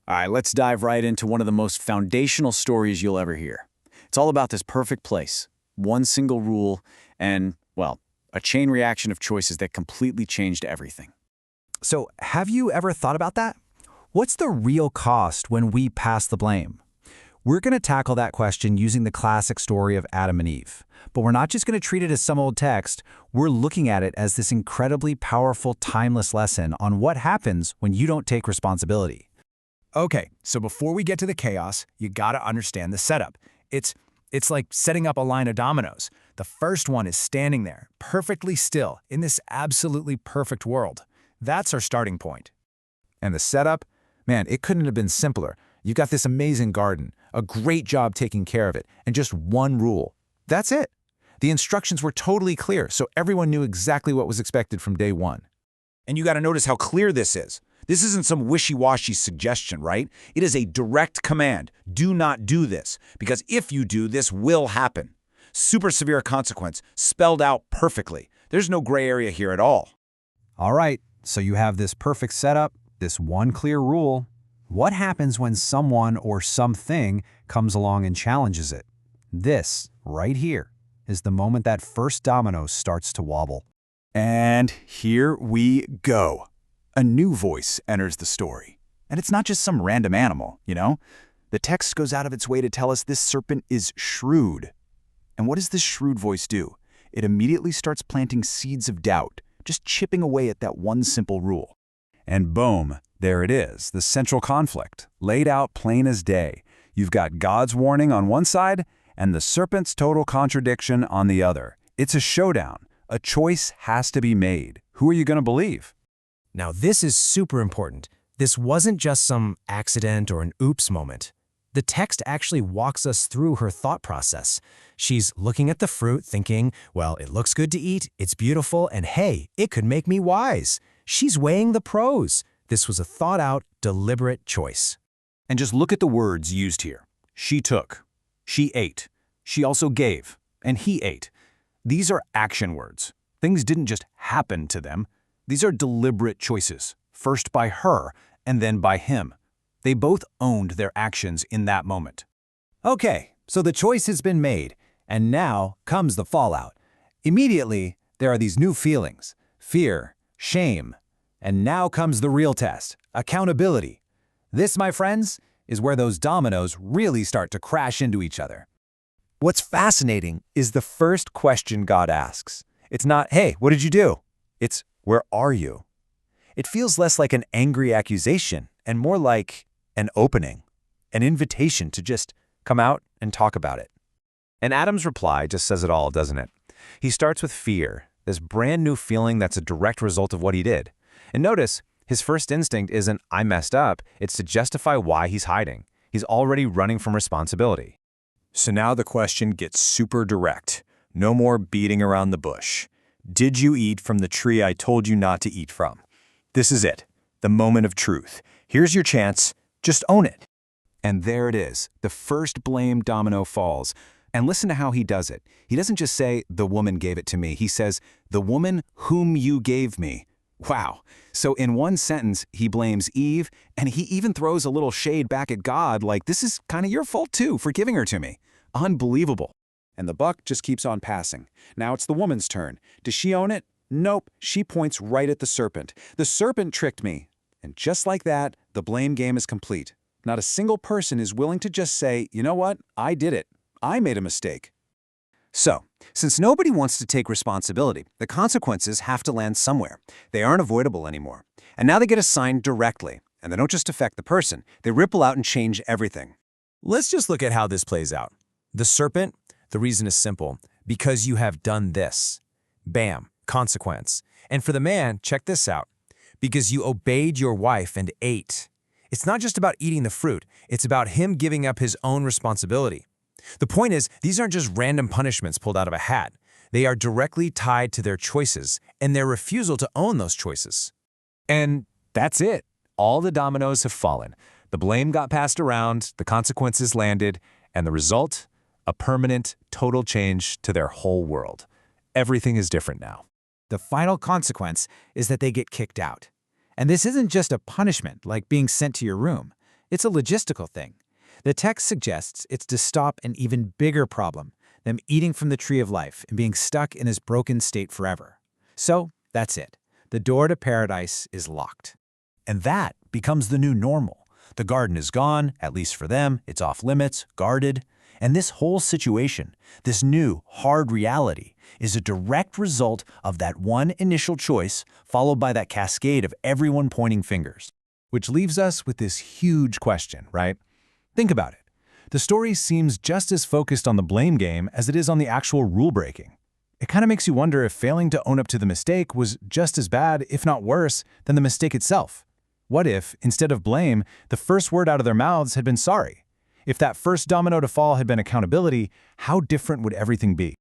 All right, let's dive right into one of the most foundational stories you'll ever hear. It's all about this perfect place, one single rule, and, well, a chain reaction of choices that completely changed everything. So, have you ever thought about that? What's the real cost when we pass the blame? We're going to tackle that question using the classic story of Adam and Eve. But we're not just going to treat it as some old text, we're looking at it as this incredibly powerful, timeless lesson on what happens when you don't take responsibility. Okay, so before we get to the chaos, you gotta understand the setup. It's like setting up a line of dominoes. The first one is standing there, perfectly still, in this absolutely perfect world. That's our starting point. And the setup? Man, it couldn't have been simpler. You've got this amazing garden, a great job taking care of it, and just one rule. That's it. The instructions were totally clear, so everyone knew exactly what was expected from day one. And you got to notice how clear this is. This isn't some wishy-washy suggestion, right? It is a direct command. Do not do this, because if you do, this will happen. Super severe consequence, spelled out perfectly. There's no gray area here at all. All right, so you have this perfect setup, this one clear rule. What happens when someone or something comes along and challenges it? This, right here, is the moment that first domino starts to wobble. And here we go. A new voice enters the story. And it's not just some random animal, you know? The text goes out of its way to tell us this serpent is shrewd. And what does this shrewd voice do? It immediately starts planting seeds of doubt, just chipping away at that one simple rule. And boom, there it is, the central conflict, laid out plain as day. You've got God's warning on one side and the serpent's total contradiction on the other. It's a showdown. A choice has to be made. Who are you going to believe? Now this is super important. This wasn't just some accident or an oops moment. The text actually walks us through her thought process. She's looking at the fruit thinking, well, it looks good to eat, it's beautiful, and hey, it could make me wise. She's weighing the pros. This was a thought-out, deliberate choice. And just look at the words used here. She took. She ate. She also gave. And he ate. These are action words. Things didn't just happen to them. These are deliberate choices, first by her and then by him. They both owned their actions in that moment. Okay, so the choice has been made, and now comes the fallout. Immediately, there are these new feelings: fear, shame, and now comes the real test: accountability. This, my friends, is where those dominoes really start to crash into each other. What's fascinating is the first question God asks. It's not, hey, what did you do? It's, where are you? It feels less like an angry accusation and more like an opening, an invitation to just come out and talk about it. And Adam's reply just says it all, doesn't it? He starts with fear, this brand new feeling that's a direct result of what he did. And notice, his first instinct isn't, I messed up, it's to justify why he's hiding. He's already running from responsibility. So now the question gets super direct. No more beating around the bush. Did you eat from the tree I told you not to eat from? This is it, the moment of truth. Here's your chance, just own it. And there it is, the first blame domino falls. And listen to how he does it. He doesn't just say, the woman gave it to me. He says, the woman whom you gave me. Wow. So in one sentence, he blames Eve, and he even throws a little shade back at God, like, this is kind of your fault too for giving her to me. Unbelievable. And the buck just keeps on passing. Now it's the woman's turn. Does she own it? Nope. She points right at the serpent. The serpent tricked me. And just like that, the blame game is complete. Not a single person is willing to just say, you know what? I did it. I made a mistake. So, since nobody wants to take responsibility, the consequences have to land somewhere. They aren't avoidable anymore. And now they get assigned directly. And they don't just affect the person. They ripple out and change everything. Let's just look at how this plays out. The serpent, the reason is simple: because you have done this. Bam, consequence. And for the man, check this out: because you obeyed your wife and ate. It's not just about eating the fruit, it's about him giving up his own responsibility. The point is, these aren't just random punishments pulled out of a hat. They are directly tied to their choices and their refusal to own those choices. And that's it. All the dominoes have fallen. The blame got passed around, the consequences landed, and the result? A permanent, total change to their whole world. Everything is different now. The final consequence is that they get kicked out. And this isn't just a punishment like being sent to your room. It's a logistical thing. The text suggests it's to stop an even bigger problem, them eating from the tree of life and being stuck in this broken state forever. So, that's it. The door to paradise is locked. And that becomes the new normal. The garden is gone, at least for them, it's off limits, guarded. And this whole situation, this new, hard reality, is a direct result of that one initial choice followed by that cascade of everyone pointing fingers. Which leaves us with this huge question, right? Think about it. The story seems just as focused on the blame game as it is on the actual rule breaking. It kind of makes you wonder if failing to own up to the mistake was just as bad, if not worse, than the mistake itself. What if, instead of blame, the first word out of their mouths had been sorry? If that first domino to fall had been accountability, how different would everything be?